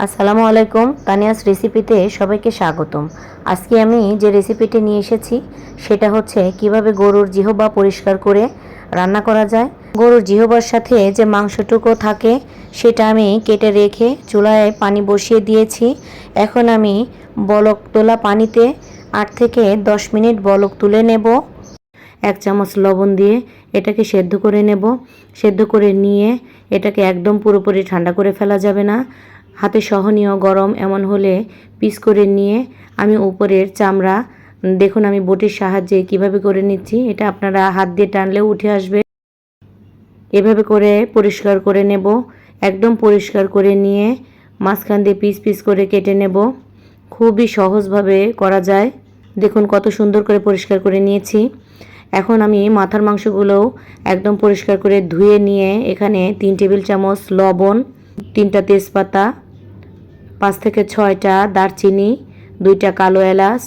আসসালামু আলাইকুম, তানিয়াস রেসিপিতে সবাইকে স্বাগতম। আজকে আমি যে রেসিপিটি নিয়ে এসেছি সেটা হচ্ছে কিভাবে গরুর জিহবা পরিষ্কার করে রান্না করা যায়। গরুর জিহবার সাথে যে মাংসটুকু থাকে সেটা আমি কেটে রেখে চুলায় পানি বসিয়ে দিয়েছি। এখন আমি বলক তোলা পানিতে 8 থেকে 10 মিনিট বলক তুলে নেব। 1 চামচ লবণ দিয়ে এটাকে সেদ্ধ করে নেব। সেদ্ধ করে নিয়ে এটাকে একদম পুরোপুরি ঠান্ডা করে ফেলা যাবে না, হাতে সহনীয় গরম এমন হলে পিস করে নিয়ে আমি উপরের চামড়া দেখুন আমি বটির সাহায্যে কিভাবে করে নিচ্ছি। এটা আপনারা হাত দিয়ে টানলেও উঠে আসবে। এভাবে করে পরিষ্কার করে নেব। একদম পরিষ্কার করে নিয়ে মাঝখান দিয়ে পিস পিস করে কেটে নেব। খুবই সহজভাবে করা যায়। দেখুন কত সুন্দর করে পরিষ্কার করে নিয়েছি। এখন আমি মাথার মাংসগুলোও একদম পরিষ্কার করে ধুয়ে নিয়ে এখানে 3 টেবিল চামচ লবণ, 3টা তেজপাতা, 5 থেকে 6টা দারচিনি, 2টা কালো এলাচ,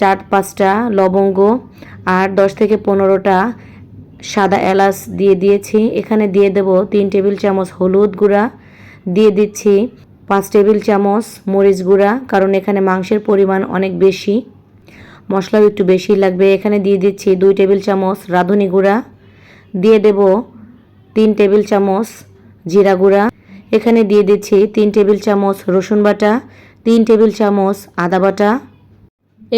4-5টা লবঙ্গ আর 10 থেকে 15টা সাদা এলাচ দিয়ে দিয়েছি। এখানে দিয়ে দেব 3 টেবিল চামচ হলুদ গুঁড়া, দিয়ে দিচ্ছি 5 টেবিল চামচ মরিচ গুঁড়া, কারণ এখানে মাংসের পরিমাণ অনেক বেশি, মশলাও একটু বেশি লাগবে। এখানে দিয়ে দিচ্ছি 2 টেবিল চামচ রাঁধুনি গুঁড়া, দিয়ে দেব 3 টেবিল চামচ জিরা গুঁড়া, এখানে দিয়ে দিচ্ছি 3 টেবিল চামচ রসুন বাটা, 3 টেবিল চামচ আদা বাটা।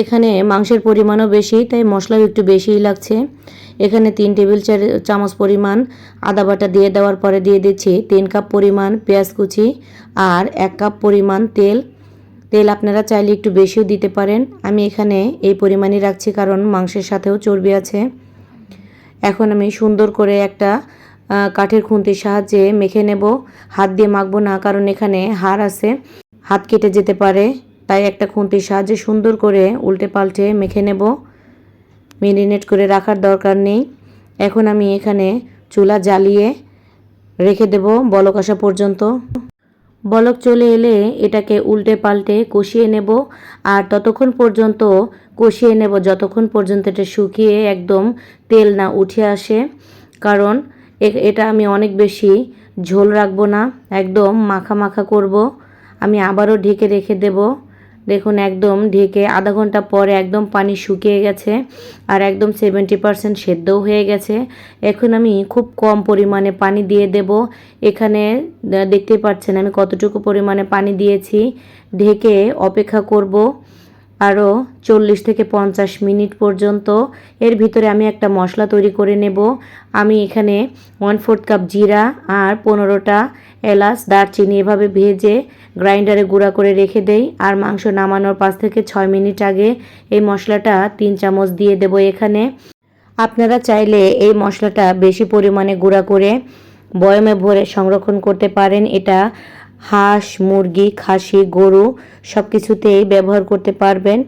এখানে মাংসের পরিমাণও বেশি তাই মশলাও একটু বেশিই লাগছে। এখানে 3 টেবিল চামচ পরিমাণ আদা বাটা দিয়ে দেওয়ার পরে দিয়ে দিচ্ছি 3 কাপ পরিমাণ পেঁয়াজ কুচি আর 1 কাপ পরিমাণ তেল। তেল আপনারা চাইলে একটু বেশিও দিতে পারেন, আমি এখানে এই পরিমাণই রাখছি কারণ মাংসের সাথেও চর্বি আছে। এখন আমি সুন্দর করে একটা কাঠের খুন্তির সাহায্যে মেখে নেব। হাত দিয়ে মাখবো না কারণ এখানে হাড় আছে, হাত কেটে যেতে পারে, তাই একটা খুন্তির সাহায্যে সুন্দর করে উল্টে পাল্টে মেখে নেব। মেরিনেট করে রাখার দরকার নেই। এখন আমি এখানে চুলা জ্বালিয়ে রেখে দেব বলক আসা পর্যন্ত। বলক চলে এলে এটাকে উল্টে পাল্টে কষিয়ে নেব আর ততক্ষণ পর্যন্ত কষিয়ে নেব যতক্ষণ পর্যন্ত এটা শুকিয়ে একদম তেল না উঠে আসে, কারণ এটা আমি অনেক বেশি ঝোল রাখবো না, একদম মাখা মাখা করব। আমি আবারও ঢেকে রেখে দেব। দেখুন একদম ঢেকে আধা ঘন্টা পরে একদম পানি শুকিয়ে গেছে আর একদম 70% সেদ্ধও হয়ে গেছে। এখন আমি খুব কম পরিমাণে পানি দিয়ে দেব। এখানে দেখতে পাচ্ছেন আমি কতটুকু পরিমাণে পানি দিয়েছি। ঢেকে অপেক্ষা করব আরও 40 থেকে 50 মিনিট পর্যন্ত। এর ভিতরে আমি একটা মশলা তৈরি করে নেব। আমি এখানে 1/4 কাপ জিরা আর 15টা এলাচ দারচিনি এভাবে ভেজে গ্রাইন্ডারে গুঁড়া করে রেখে দেই আর মাংস নামানোর 5 থেকে 6 মিনিট আগে এই মশলাটা 3 চামচ দিয়ে দেব এখানে। আপনারা চাইলে এই মশলাটা বেশি পরিমাণে গুঁড়া করে বয়মে ভরে সংরক্ষণ করতে পারেন। এটা হাঁস, মুরগি, খাসি, গরু সব কিছুতেই ব্যবহার করতে পারবেন।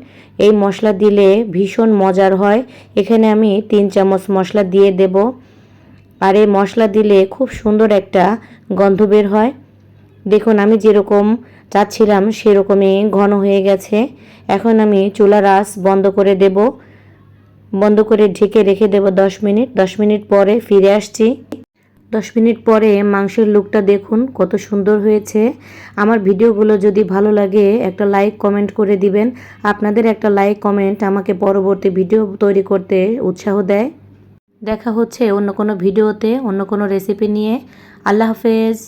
এই মশলা দিলে ভীষণ মজার হয়। এখানে আমি 3 চামচ মশলা দিয়ে দেব আর এই মশলা দিলে খুব সুন্দর একটা গন্ধ বের হয়। দেখুন আমি যেরকম চাচ্ছিলাম সেরকমই ঘন হয়ে গেছে। এখন আমি চুলার আঁচ বন্ধ করে দেব। বন্ধ করে ঢেকে রেখে দেব 10 মিনিট। 10 মিনিট পরে ফিরে আসছি। 10 মিনিট পরে মাংসের লুকটা দেখুন কত সুন্দর হয়েছে। আমার ভিডিওগুলো যদি ভালো লাগে একটা লাইক কমেন্ট করে দিবেন। আপনাদের একটা লাইক কমেন্ট আমাকে পরবর্তী ভিডিও তৈরি করতে উৎসাহ দেয়। দেখা হচ্ছে অন্য কোনো ভিডিওতে অন্য কোনো রেসিপি নিয়ে। আল্লাহ হাফেজ।